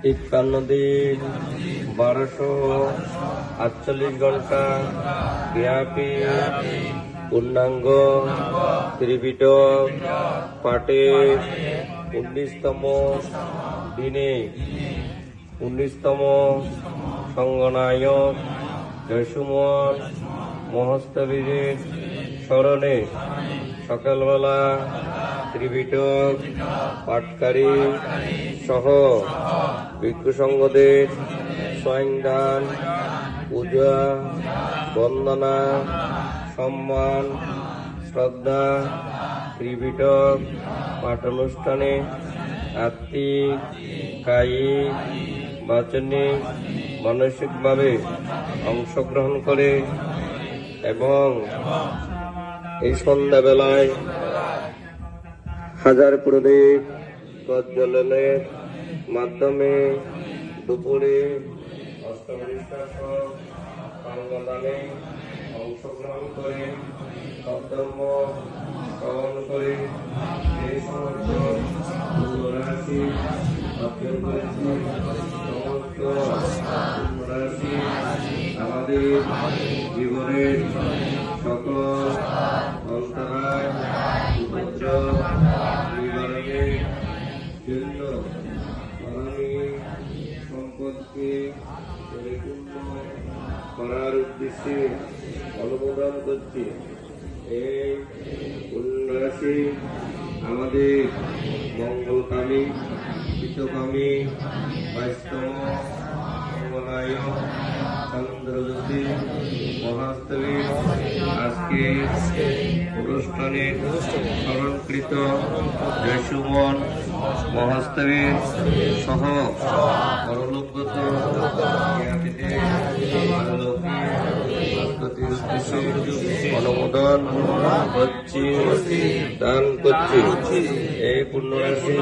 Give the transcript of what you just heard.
51 দিন 1248 ঘন্টা ব্যাপী পূর্ণাঙ্গ ত্রিপিটক পাঠের 19তম দিনে 19তম সংগনায়ক জয়সুমন মহাস্তবীরের স্মরণে সকালবেলা ত্রিপিটক পাঠকারী সহ ভিক্ষু সংঘদের স্বয়ংদান পূজা বন্দনা সম্মান শ্রদ্ধা ত্রিপিটক পাঠানুষ্ঠানে আত্মিক কায়িক বাচনিক মানসিকভাবে অংশগ্রহণ করে এবং এই সন্ধ্যাবেলায় হাজার প্রদীপ প্রজ্বলনের মাধ্যমে দুপুরে অষ্টমৃষ্টাসনে অংশগ্রহণ করে সদ্ধর্ম শ্রবণ করে এই সমস্ত রাশি অর্জন করেছি। সমস্ত রাশি আমাদের জীবনের সকল অন্তরায় উপদ্রব নিবারণের জন্য সম্পদকে পরিপূর্ণ করার উদ্দেশ্যে অনুমোদন করছি। এই পুণ্যরাশি আমাদের মঙ্গলকামী হিতকামী 22তম সংগনায়ক চন্দ্রজ্যোতি মহাস্তবী আজকে অনুষ্ঠানে স্মরণকৃত জয়সুমন মহাস্তবীর সহ পরলোকগত অনুমোদন করছি, দান করছি। এই পুণ্যরাশি